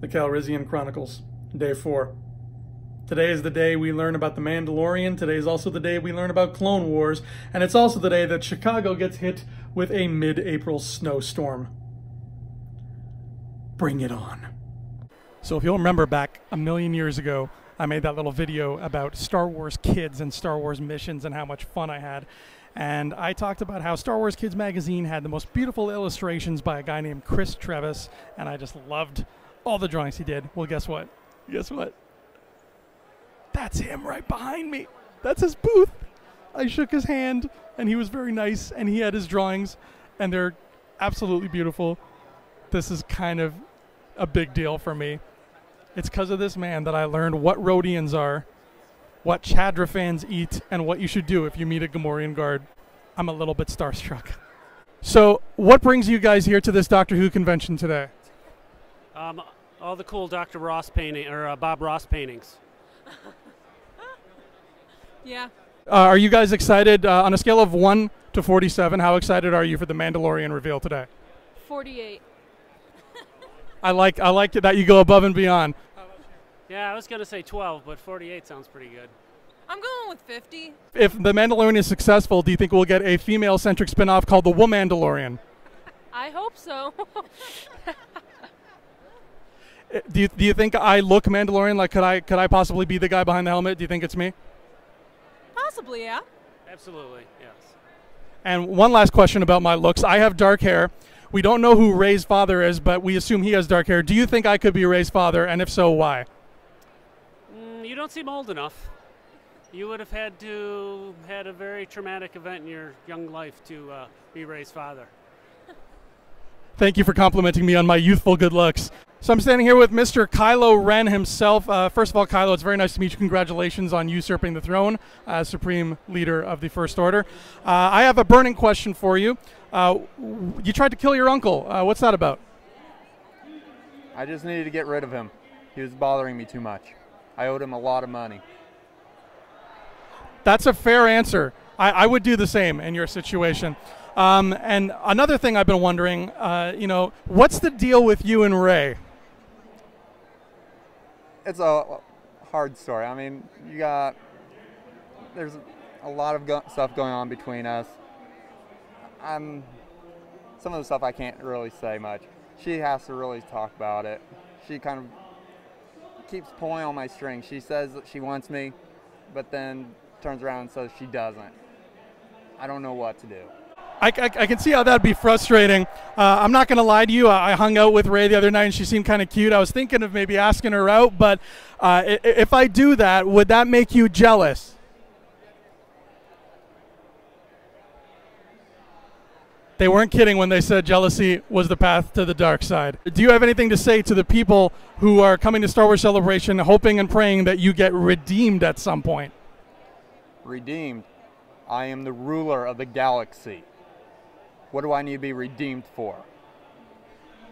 The Calrissian Chronicles, Day 4. Today is the day we learn about the Mandalorian. Today is also the day we learn about Clone Wars. And it's also the day that Chicago gets hit with a mid-April snowstorm. Bring it on. So if you'll remember back a million years ago, I made that little video about Star Wars Kids and Star Wars missions and how much fun I had. And I talked about how Star Wars Kids magazine had the most beautiful illustrations by a guy named Chris Trevis, and I just loved all the drawings he did. Well, guess what? Guess what? That's him right behind me. That's his booth. I shook his hand, and he was very nice, and he had his drawings, and they're absolutely beautiful. This is kind of a big deal for me. It's because of this man that I learned what Rhodians are, what Chadra fans eat, and what you should do if you meet a Gamorrean guard. I'm a little bit starstruck. So, what brings you guys here to this Doctor Who convention today? All the cool Dr. Ross painting, or Bob Ross paintings. Yeah. Are you guys excited? On a scale of 1 to 47, how excited are you for the Mandalorian reveal today? 48. I like that you go above and beyond. Yeah, I was going to say 12, but 48 sounds pretty good. I'm going with 50. If the Mandalorian is successful, do you think we'll get a female-centric spin-off called the Womandalorian? I hope so. Do you think I look Mandalorian? Like, could I possibly be the guy behind the helmet? Do you think it's me? Possibly, yeah. Absolutely, yes. And one last question about my looks. I have dark hair. We don't know who Rey's father is, but we assume he has dark hair. Do you think I could be Rey's father, and if so, why? You don't seem old enough. You would have had a very traumatic event in your young life to be Rey's father. Thank you for complimenting me on my youthful good looks. So I'm standing here with Mr. Kylo Ren himself. First of all, Kylo, it's very nice to meet you. Congratulations on usurping the throne as Supreme Leader of the First Order. I have a burning question for you. You tried to kill your uncle. What's that about? I just needed to get rid of him. He was bothering me too much. I owed him a lot of money. That's a fair answer. I would do the same in your situation. And another thing I've been wondering, what's the deal with you and Rey? It's a hard story. I mean, there's a lot of stuff going on between us. Some of the stuff I can't really say much. She has to really talk about it. She kind of keeps pulling on my string. She says that she wants me, but then turns around and says she doesn't. I don't know what to do. I can see how that'd be frustrating. I'm not going to lie to you. I hung out with Rey the other night, and she seemed kind of cute. I was thinking of maybe asking her out, but if I do that, would that make you jealous? They weren't kidding when they said jealousy was the path to the dark side. Do you have anything to say to the people who are coming to Star Wars Celebration hoping and praying that you get redeemed at some point? Redeemed? I am the ruler of the galaxy. What do I need to be redeemed for?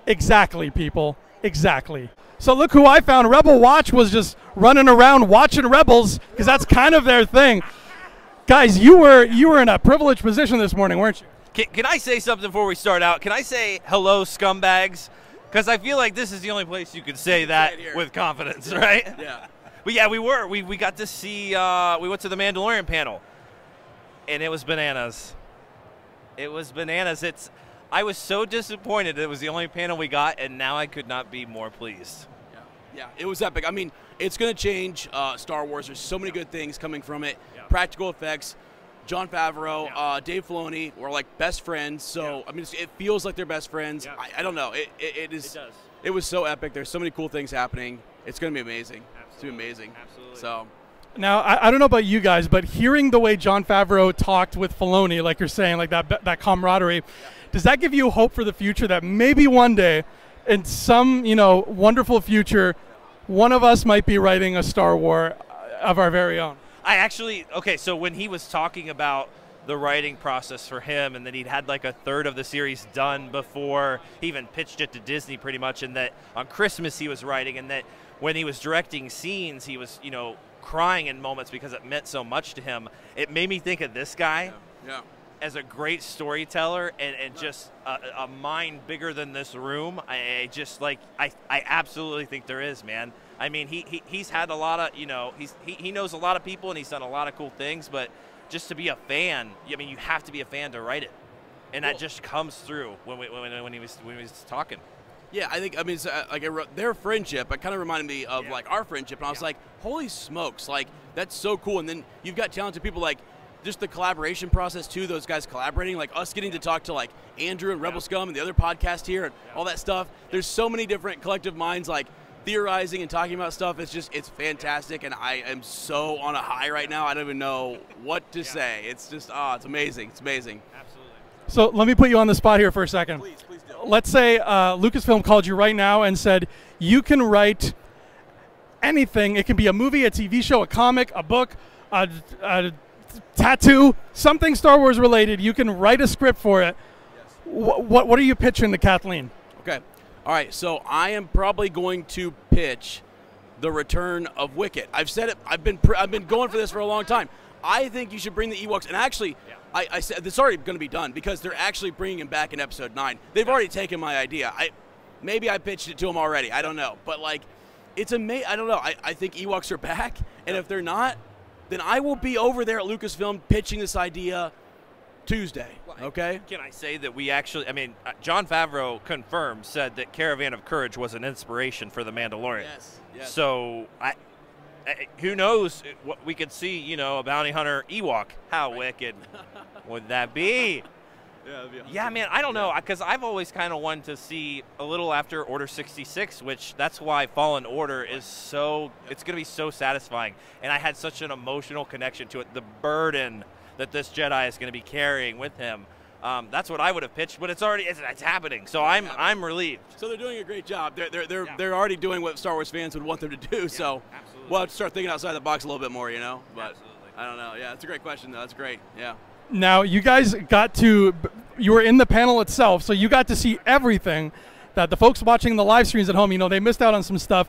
Exactly, people. Exactly. So look who I found. Rebel Watch was just running around watching Rebels because that's kind of their thing. Guys, you were in a privileged position this morning, weren't you? Can I say something before we start out? Can I say hello, scumbags? Because I feel like this is the only place you could say that with confidence, right? Yeah. But yeah, we were. We got to see, we went to the Mandalorian panel, and it was bananas. It was bananas. I was so disappointed it was the only panel we got, and now I could not be more pleased. Yeah, it was epic. I mean, it's going to change Star Wars. There's so many good things coming from it. Yeah. Practical effects. Jon Favreau, Dave Filoni were like best friends. So, I mean, it feels like they're best friends. Yeah. I don't know. It is. It does. It was so epic. There's so many cool things happening. It's going to be amazing. Absolutely. It's going to be amazing. Absolutely. So. Now, I don't know about you guys, but hearing the way Jon Favreau talked with Filoni, like you're saying, like that camaraderie, does that give you hope for the future that maybe one day, in some wonderful future, one of us might be writing a Star Wars of our very own? So when he was talking about the writing process for him, and that he'd had like a third of the series done before he even pitched it to Disney pretty much, and that on Christmas he was writing, and that when he was directing scenes he was, crying in moments because it meant so much to him. It made me think of this guy. Yeah. as a great storyteller and just a mind bigger than this room, I absolutely think there is, man. I mean, he's had a lot of, he knows a lot of people and he's done a lot of cool things, but just to be a fan, I mean, you have to be a fan to write it, and that just comes through when he was talking. Yeah, I think, I mean, I wrote their friendship. It kind of reminded me of like our friendship, and I was like, holy smokes, like that's so cool. And then you've got talented people like. Just the collaboration process too, those guys collaborating, like us getting to talk to like Andrew and Rebel Scum and the other podcast here and all that stuff. There's so many different collective minds like theorizing and talking about stuff. It's fantastic, and I am so on a high right now. I don't even know what to say. It's just, it's amazing. It's amazing. Absolutely. So let me put you on the spot here for a second. Please do. Let's say Lucasfilm called you right now and said, you can write anything. It can be a movie, a TV show, a comic, a book, a tattoo, something Star Wars related. You can write a script for it. Yes. What are you pitching to Kathleen? Okay. All right. So I am probably going to pitch the return of Wicket. I've said it. I've been going for this for a long time. I think you should bring the Ewoks. And actually, I said it's already going to be done because they're actually bringing him back in Episode 9. They've already taken my idea. Maybe I pitched it to them already. I don't know. But like, it's amazing. I don't know. I think Ewoks are back, and if they're not, then I will be over there at Lucasfilm pitching this idea Tuesday, okay? Can I say that we actually, I mean, Jon Favreau said that Caravan of Courage was an inspiration for The Mandalorian. Yes. So, who knows what we could see, a bounty hunter Ewok. How wicked would that be? Yeah, man, I don't know, because I've always kind of wanted to see a little after Order 66, which that's why Fallen Order is so, it's going to be so satisfying. And I had such an emotional connection to it, the burden that this Jedi is going to be carrying with him. That's what I would have pitched, but it's happening. So I'm relieved. So they're doing a great job. They're already doing what Star Wars fans would want them to do. So we'll have to start thinking outside the box a little bit more, But absolutely. I don't know. Yeah, it's a great question though. That's great. Yeah. Now, you guys you were in the panel itself, so you got to see everything that the folks watching the live streams at home, they missed out on some stuff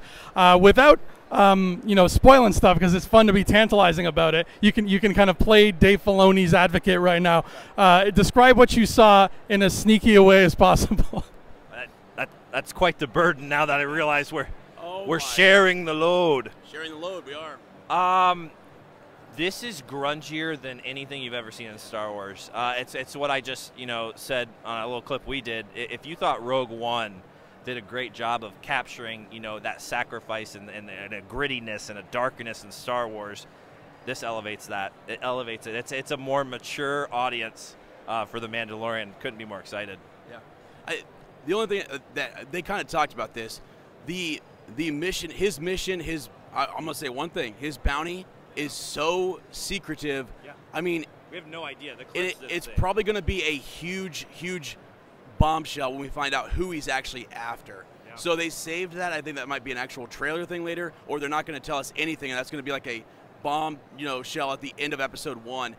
without, spoiling stuff, because it's fun to be tantalizing about it. You can kind of play Dave Filoni's advocate right now. Describe what you saw in as sneaky a way as possible. That's quite the burden now that I realize we're sharing the load. Sharing the load, we are. This is grungier than anything you've ever seen in Star Wars. It's what I just said on a little clip we did. If you thought Rogue One did a great job of capturing that sacrifice and a grittiness and a darkness in Star Wars, this elevates that. It elevates it. It's a more mature audience for The Mandalorian. Couldn't be more excited. Yeah. The only thing that they kind of talked about this, the mission, I'm gonna say one thing. His bounty is so secretive. Yeah. I mean, we have no idea. It's probably going to be a huge bombshell when we find out who he's actually after. Yeah. So they saved that. I think that might be an actual trailer thing later, or they're not going to tell us anything, and that's going to be like a bomb, shell at the end of Episode 1.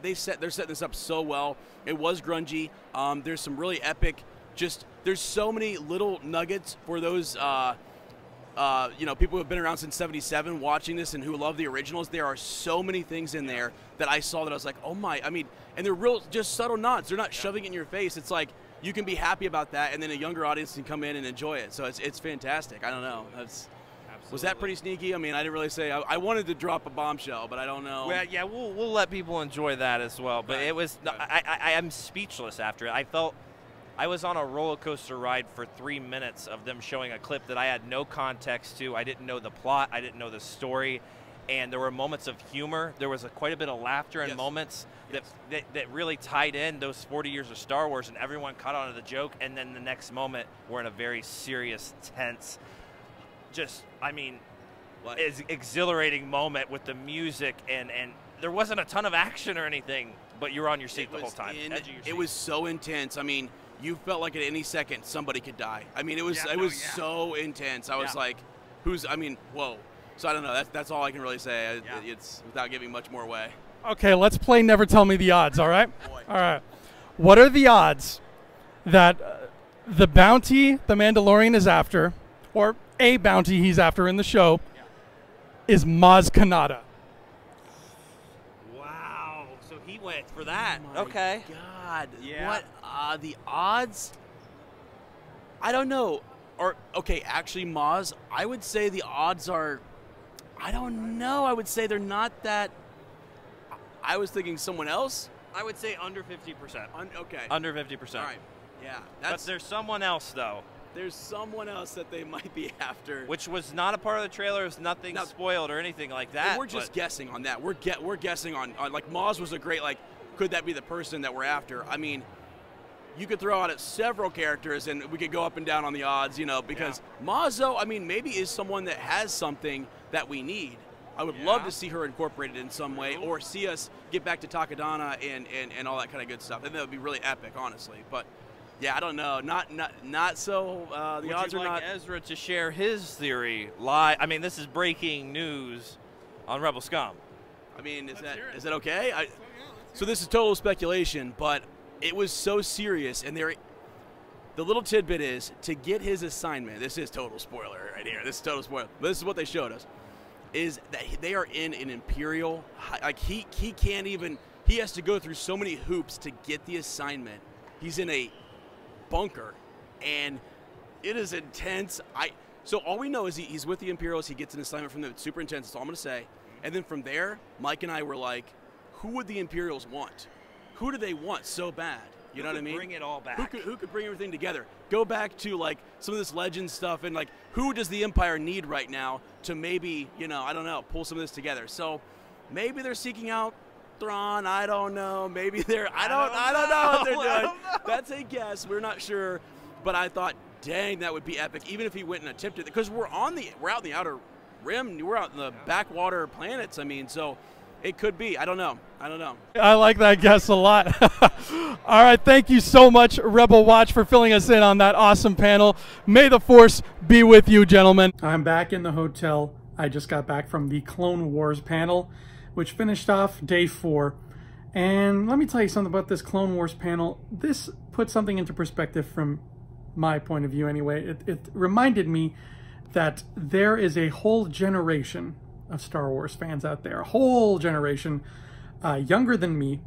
They're setting this up so well. It was grungy. There's some really epic. There's so many little nuggets for those. People who have been around since '77 watching this and who love the originals. There are so many things in there that I saw that I was like, oh my! I mean, and they're real, just subtle nods. They're not shoving it in your face. It's like you can be happy about that, and then a younger audience can come in and enjoy it. So it's fantastic. I don't know. Was that pretty sneaky? I mean, I didn't really say. I wanted to drop a bombshell, but I don't know. Well, yeah, we'll let people enjoy that as well. But it was. I am speechless after it. I felt. I was on a roller coaster ride for 3 minutes of them showing a clip that I had no context to. I didn't know the plot. I didn't know the story. And there were moments of humor. There was quite a bit of laughter and moments that really tied in those 40 years of Star Wars, and everyone caught on to the joke. And then the next moment, we're in a very serious, tense, exhilarating moment with the music. And there wasn't a ton of action or anything, but you were on your seat the whole time. It was so intense. I mean, you felt like at any second somebody could die. I mean, it was so intense. I was like, whoa. So I don't know. That's all I can really say. It's without giving much more away. Okay, let's play Never Tell Me the Odds, all right? All right. What are the odds that the bounty the Mandalorian is after, or a bounty he's after in the show, is Maz Kanata? Wow. So went for that. Oh my Okay. God. Yeah. What? The odds? I don't know. Or, okay, actually, Maz, I would say the odds are, I don't know. I would say they're not that. I was thinking someone else. I would say under 50%. Okay. Under 50%. All right. Yeah. But there's someone else, though. There's someone else that they might be after. Which was not a part of the trailer. It was nothing spoiled or anything like that. And we're just guessing on that. We're guessing on, like, Maz was a great, like, could that be the person that we're after? I mean, you could throw out several characters and we could go up and down on the odds, you know, because Maz, though, I mean, maybe is someone that has something that we need. I would love to see her incorporated in some way, or see us get back to Takadana and all that kind of good stuff. And that would be really epic, honestly. But yeah, I don't know. Not so. The odds are not. Would you like Ezra to share his theory live? I mean, this is breaking news on Rebel Scum. I mean, is that okay? So this is total speculation, but it was so serious, and the little tidbit is to get his assignment. This is total spoiler right here. This is total spoiler. But this is what they showed us. Is that they are in an Imperial, like he can't even, he has to go through so many hoops to get the assignment. He's in a bunker, and it is intense. So all we know is he's with the Imperials, he gets an assignment from them, it's super intense, that's all I'm going to say. And then from there, Mike and I were like, who would the Imperials want? Who do they want so bad? You know what I mean? Bring it all back. Who could bring everything together? Go back to, like, some of this legend stuff, and, like, who does the Empire need right now to maybe, you know, I don't know, pull some of this together. So maybe they're seeking out Thrawn. I don't know. Maybe they're I don't know what they're doing. That's a guess. We're not sure. But I thought, dang, that would be epic. Even if he went and attempted it, because we're out in the outer rim. We're out in the backwater planets. I mean, so it could be. I don't know. I like that guess a lot. All right, thank you so much, Rebel Watch, for filling us in on that awesome panel. May the Force be with you, gentlemen. I'm back in the hotel. I just got back from the Clone Wars panel, which finished off day 4. And let me tell you something about this Clone Wars panel. This put something into perspective from my point of view anyway. It reminded me that there is a whole generation of Star Wars fans out there, a whole generation younger than me,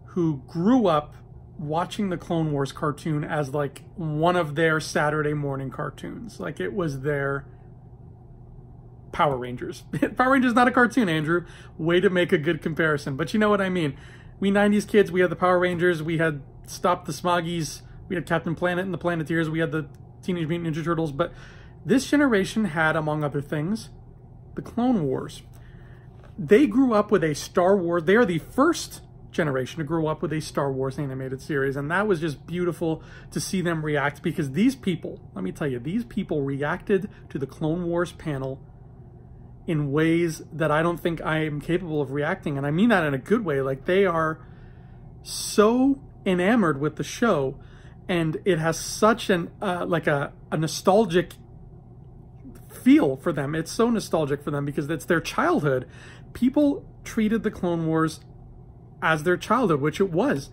who grew up watching the Clone Wars cartoon as like one of their Saturday morning cartoons. Like it was their Power Rangers. Power Rangers is not a cartoon, Andrew. Way to make a good comparison. But you know what I mean. We 90s kids, we had the Power Rangers, we had Stop the Smoggies, we had Captain Planet and the Planeteers, we had the Teenage Mutant Ninja Turtles, but this generation had, among other things, the Clone Wars. They grew up with a Star Wars, they are the first generation to grow up with a Star Wars animated series, and that was just beautiful to see them react, because these people, let me tell you, these people reacted to the Clone Wars panel in ways that I don't think I am capable of reacting, and I mean that in a good way. Like, they are so enamored with the show, and it has such an like a nostalgic feel for them. It's so nostalgic for them because it's their childhood. People treated the Clone Wars as their childhood, which it was.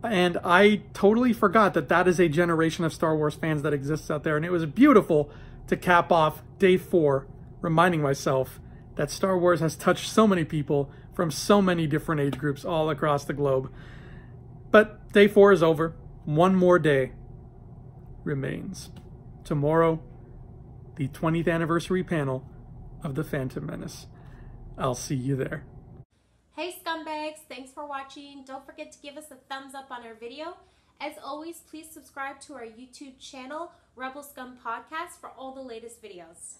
And I totally forgot that that is a generation of Star Wars fans that exists out there. And it was beautiful to cap off day 4, reminding myself that Star Wars has touched so many people from so many different age groups all across the globe. But day 4 is over. One more day remains. Tomorrow, the 20th anniversary panel of The Phantom Menace. I'll see you there. Hey scumbags, thanks for watching. Don't forget to give us a thumbs up on our video. As always, please subscribe to our YouTube channel, Rebel Scum Podcast, for all the latest videos.